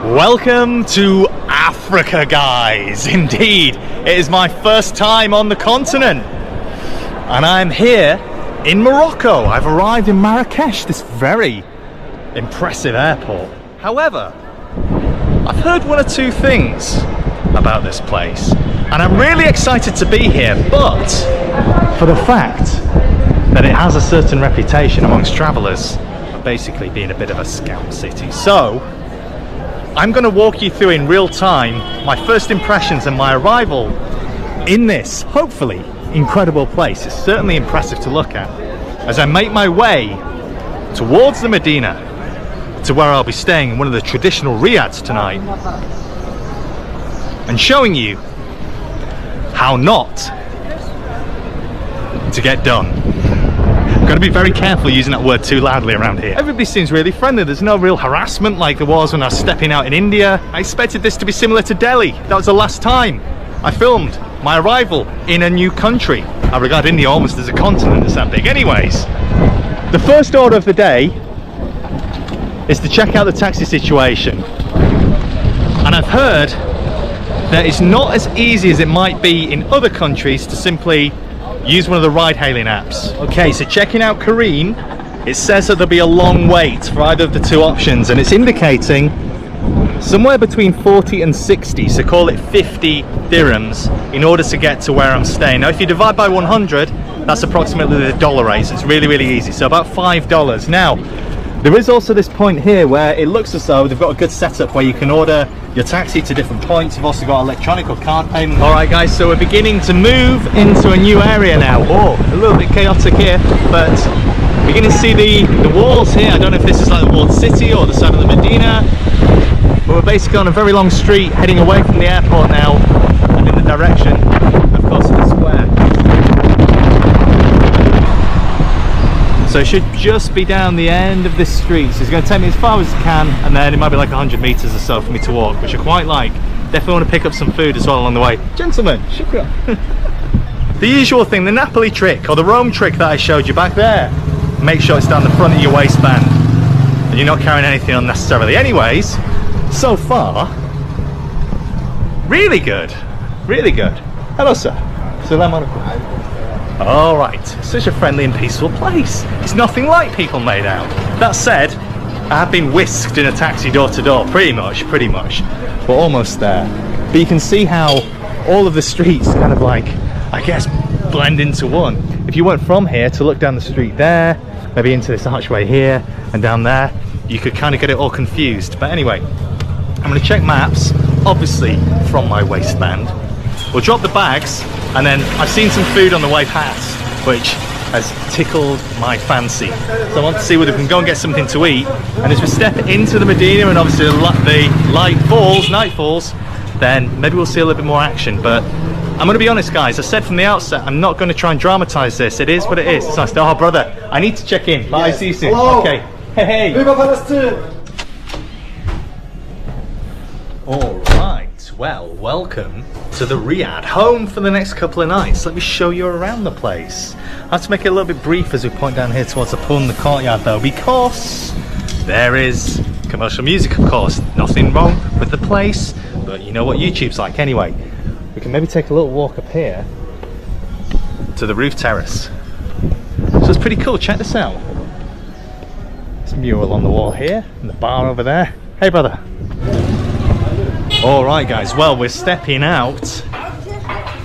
Welcome to Africa, guys. Indeed, it is my first time on the continent, and I'm here in Morocco. I've arrived in Marrakesh, this very impressive airport. However, I've heard one or two things about this place, and I'm really excited to be here, but for the fact that it has a certain reputation amongst travellers of basically being a bit of a scam city. So I'm going to walk you through in real time my first impressions and my arrival in this, hopefully, incredible place. It's certainly impressive to look at as I make my way towards the Medina, to where I'll be staying in one of the traditional riads tonight, and showing you how not to get done. I'm going to be very careful using that word too loudly around here. Everybody seems really friendly. There's no real harassment like there was when I was stepping out in India. I expected this to be similar to Delhi. That was the last time I filmed my arrival in a new country. I regard India almost as a continent, it's that big. Anyways, the first order of the day is to check out the taxi situation. And I've heard that it's not as easy as it might be in other countries to simply use one of the ride-hailing apps. Okay, so checking out Kareem, it says that there'll be a long wait for either of the two options, and it's indicating somewhere between 40 and 60, so call it 50 dirhams in order to get to where I'm staying. Now if you divide by 100, that's approximately the dollar rate, so it's really easy, so about $5. Now there is also this point here where it looks as though they've got a good setup where you can order your taxi to different points. You've also got electronic or card payment. Alright guys, so we're beginning to move into a new area now. Oh, a little bit chaotic here, but beginning to see the walls here. I don't know if this is like the walled city or the side of the Medina, but we're basically on a very long street heading away from the airport now and in the direction, of course, of the square. So it should just be down the end of this street. So it's going to take me as far as it can, and then it might be like 100 meters or so for me to walk, which I quite like. Definitely want to pick up some food as well along the way. Gentlemen, shukran. The usual thing, the Napoli trick, or the Rome trick that I showed you back there. Make sure it's down the front of your waistband and you're not carrying anything unnecessarily. Anyways, so far, really good. Really good. Hello, sir. Assalamu alaikum. Alright, such a friendly and peaceful place. It's nothing like people made out. That said, I have been whisked in a taxi door to door, pretty much. We're almost there. But you can see how all of the streets kind of like, I guess, blend into one. If you went from here to look down the street there, maybe into this archway here and down there, you could kind of get it all confused. But anyway, I'm going to check maps, obviously from my waistband. We'll drop the bags, and then I've seen some food on the way past, which has tickled my fancy. So I want to see whether we can go and get something to eat. And as we step into the Medina and obviously the night falls, then maybe we'll see a little bit more action. But I'm going to be honest, guys, I said from the outset, I'm not going to try and dramatize this. It is what it is. It's nice to, oh brother, I need to check in. Bye, yes. See you soon. Hello. Okay. Hey. Viva Palestine. All right. Well, welcome to the Riyadh, home for the next couple of nights. Let me show you around the place. I have to make it a little bit brief as we point down here towards the pool and the courtyard though, because there is commercial music, of course. Nothing wrong with the place, but you know what YouTube's like anyway. We can maybe take a little walk up here to the roof terrace. So it's pretty cool, check this out. There's a mural on the wall here, and the bar over there. Hey brother. Alright guys, well we're stepping out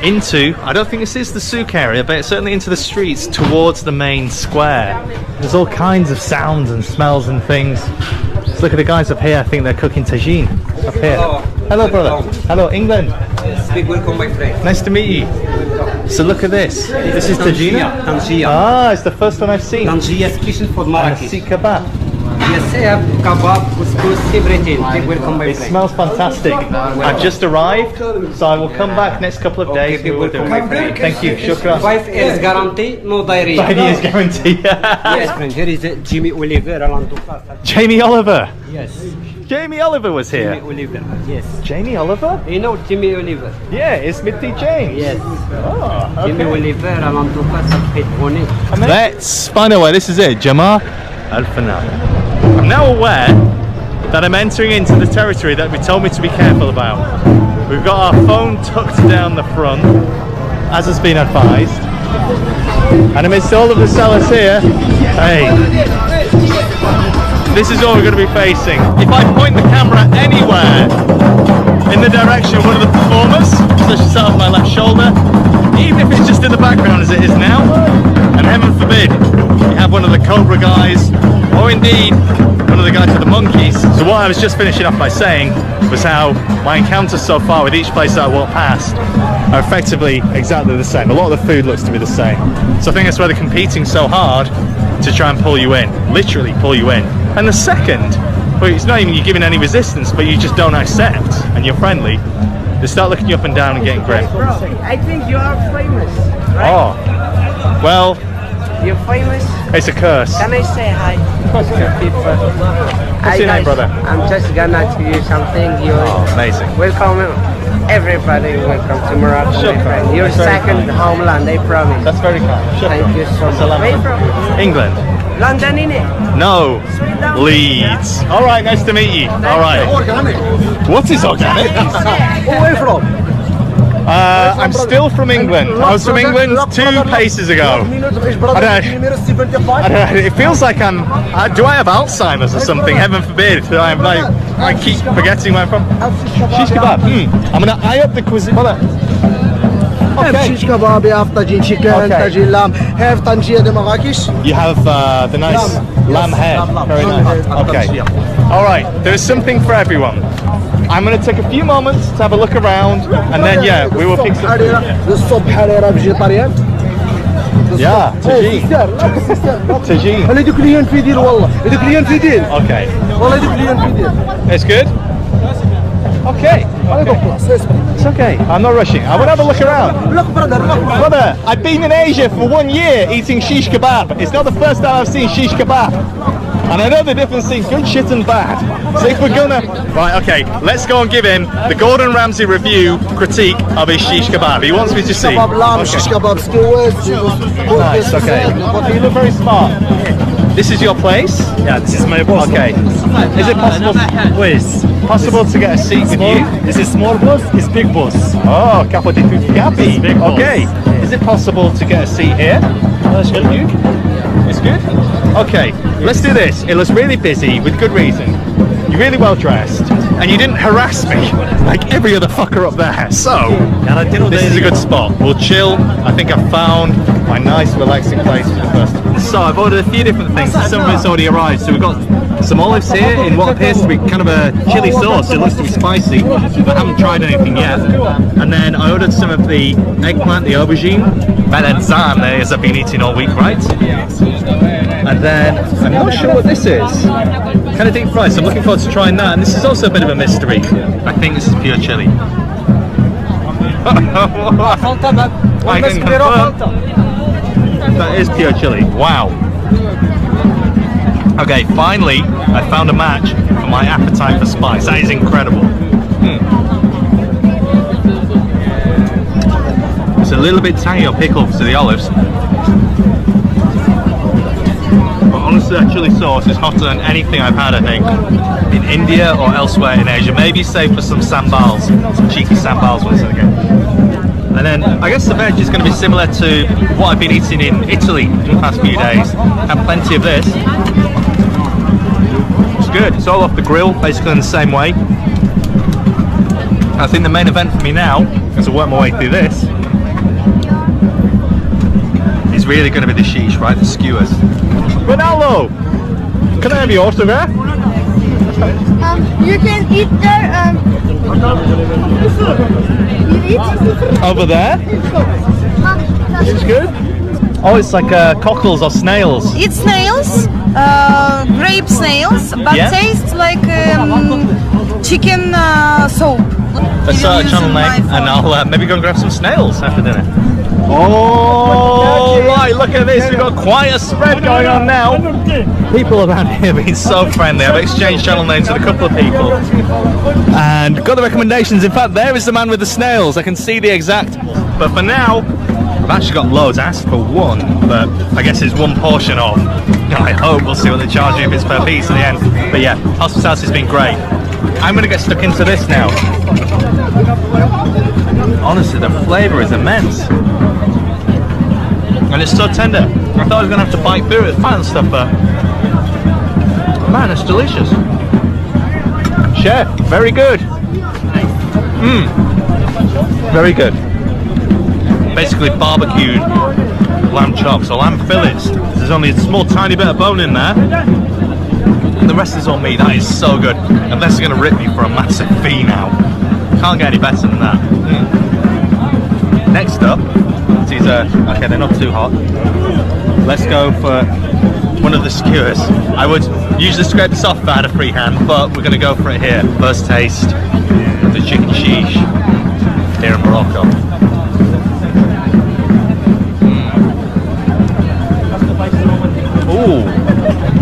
into, I don't think this is the souk area, but it's certainly into the streets towards the main square. There's all kinds of sounds and smells and things. Just look at the guys up here, I think they're cooking tagine up here. Hello brother. Hello England. Welcome my friend. Nice to meet you. So look at this. This is tagine? Ah, it's the first one I've seen. Tangier special for Marrakesh. See kebab. Yes, I have kebab, couscous, everything. Welcome my friend. It smells fantastic. I've just arrived, so I will come back next couple of days. Welcome my friend. Thank you. Shukran. 5 years guarantee, no diarrhea. 5 years guarantee. Yes, friend. Here is Jamie Oliver. Jamie Oliver. Yes. Jamie Oliver was here. Jamie Oliver. Yes. Jamie Oliver? You know Jamie Oliver? Yeah, it's Mitty James. Yes. Oh, okay. Jamie Oliver. Let's find out where this is it. Jamal Al-Fanan. I'm now aware that I'm entering into the territory that we told me to be careful about. We've got our phone tucked down the front, as has been advised. And amidst all of the sellers here, hey, this is what we're going to be facing. If I point the camera anywhere in the direction of one of the performers, so she sat on my left shoulder, even if it's just in the background as it is now, and heaven forbid you have one of the Cobra guys, or indeed one of the guys with the monkeys. So what I was just finishing off by saying was how my encounters so far with each place that I walk past are effectively exactly the same. A lot of the food looks to be the same. So I think that's why they're competing so hard to try and pull you in, literally pull you in. And the second, well, it's not even you giving any resistance, but you just don't accept, and you're friendly, they start looking you up and down and getting grim. Bro, I think you are famous, right? Oh, well, You're famous? it's a curse. Can I say hi? Of course you can. People. What's your name, brother? I'm just gonna tell you something. You Amazing. welcome everybody. Welcome to Morocco, my Shukran. friend. Your That's very second kind. homeland, I promise. That's very kind. Thank you so much. Salam. Where you from? England. London, innit? No, Leeds. All right, nice to meet you. All right. What is organic? Where are you from? I'm still from England. I was from England 2 paces ago. I don't know, it feels like I'm. Do I have Alzheimer's or something? Heaven forbid. I'm like, I keep forgetting where I'm from. Shish kebab. I'm gonna eye up the cuisine. Okay. Shish kebab, have tajin chicken, Okay. tajin lamb, have tangier de Marrakesh. You have the nice lamb head. Very nice. Okay. All right. There is something for everyone. I'm going to take a few moments to have a look around, and then yeah, we will pick some food. الصبح حريرة فيجيتاريان. Yeah, tagine. Tagine. هذوك اللي ينفيدين والله، هذوك اللي ينفيدين. Okay. والله هذوك اللي ينفيدين. It's good? Okay. It's okay. I'm not rushing. I want to have a look around. Look brother, look. Brother, I've been in Asia for 1 year eating shish kebab. It's not the first time I've seen shish kebab. And I know the difference between good shit and bad. So if we're gonna... Right, okay, let's go and give him the Gordon Ramsay review critique of his shish kebab. He wants me to see. Kebab lamb, shish kebab skewers. Nice, okay. You look very smart. This is your place? Yeah, this is my boss. Okay. Is it possible to get a seat with you? This is small boss, it's big boss. Oh, capo di tutti capi. Big boss. Okay. Is it possible to get a seat here? It's good? Okay, let's do this. It looks really busy with good reason. You're really well dressed, and you didn't harass me like every other fucker up there. So, this is a good spot. We'll chill. I think I've found my nice relaxing place for the first time. So I've ordered a few different things. Some of it's already arrived. So we've got some olives here in what appears to be kind of a chili sauce. It looks to be spicy, but I haven't tried anything yet. And then I ordered some of the eggplant, the aubergine, melanzane, as I've been eating all week, right? And then I'm not sure what this is. Kind of deep fried, so I'm looking forward to trying that. And this is also a bit of a mystery. I think this is pure chili. I can confirm that is pure chili. Wow. Okay, finally I found a match for my appetite for spice. That is incredible. It's a little bit tangy or pickled to the olives. But honestly, that chili sauce is hotter than anything I've had, I think, in India or elsewhere in Asia. Maybe save for some sambals, some cheeky sambals once again. And then I guess the veg is going to be similar to what I've been eating in Italy in the past few days. Had plenty of this. It's good. It's all off the grill, basically in the same way. I think the main event for me now, as I work my way through this, is really going to be the sheesh, right? The skewers. Ronaldo, can I have your autograph? You can eat there. You eat Over there. It's good. Oh, it's like cockles or snails. It's snails, grape snails, but Yeah. tastes like chicken soup. Let's start a channel name, and I'll maybe go and grab some snails after dinner. Oh, right, look at this. We've got quite a spread going on now. People around here have been so friendly. I've exchanged channel names with a couple of people and got the recommendations. In fact, there is the man with the snails. I can see the exact. But for now, I've actually got loads. I asked for one, but I guess it's one portion of. I hope we'll see what they charge you if it's per piece in the end. But yeah, hospitality has been great. I'm gonna get stuck into this now. Honestly, the flavour is immense. And it's so tender. I thought I was gonna have to bite through it with fat and stuff, but man, it's delicious. Chef, very good. Very good. Basically barbecued lamb chops or lamb fillets. There's only a small tiny bit of bone in there. And the rest is all meat. That is so good. Unless they're going to rip me for a massive fee now. Can't get any better than that. Next up, these are, okay, they're not too hot. Let's go for one of the skewers. I would usually scrape this off if I had a free hand, but we're going to go for it here. First taste of the chicken sheesh here in Morocco. Ooh,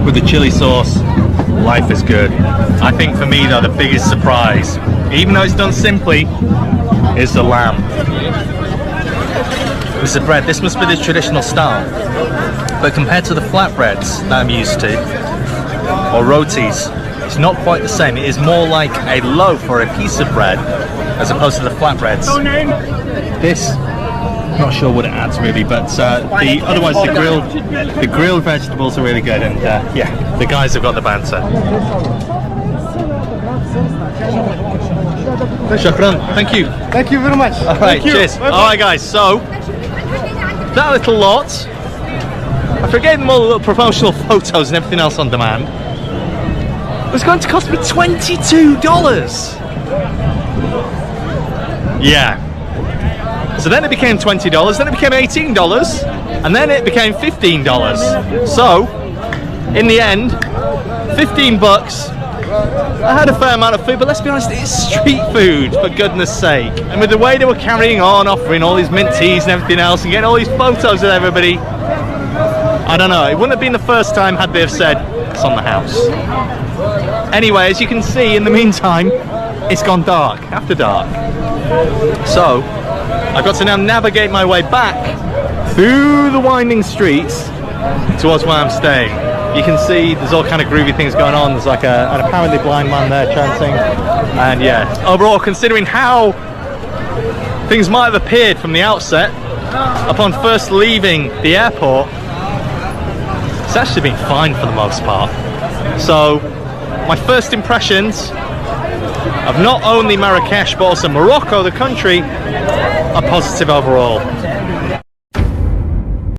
with the chili sauce, life is good. I think for me though, the biggest surprise, even though it's done simply, is the lamb. This is bread. This must be the traditional style, but compared to the flatbreads that I'm used to, or rotis, it's not quite the same. It is more like a loaf or a piece of bread as opposed to the flatbreads. This, not sure what it adds really, but otherwise the grilled vegetables are really good, and yeah, the guys have got the banter. Shukran, thank you. Thank you very much. All right, cheers. All right, guys. So that little lot, after getting them all the little promotional photos and everything else on demand, was going to cost me $22. Yeah. So then it became $20, then it became $18, and then it became $15. So, in the end, 15 bucks. I had a fair amount of food, but let's be honest, it's street food, for goodness sake. And with the way they were carrying on, offering all these mint teas and everything else, and getting all these photos of everybody, I don't know, it wouldn't have been the first time had they have said, it's on the house. Anyway, as you can see, in the meantime, it's gone dark, after dark. So, I've got to now navigate my way back through the winding streets towards where I'm staying. You can see there's all kind of groovy things going on. There's like an apparently blind man there chanting. And yeah, overall, considering how things might have appeared from the outset, upon first leaving the airport, it's actually been fine for the most part. So, my first impressions of not only Marrakesh but also Morocco, the country, are positive overall.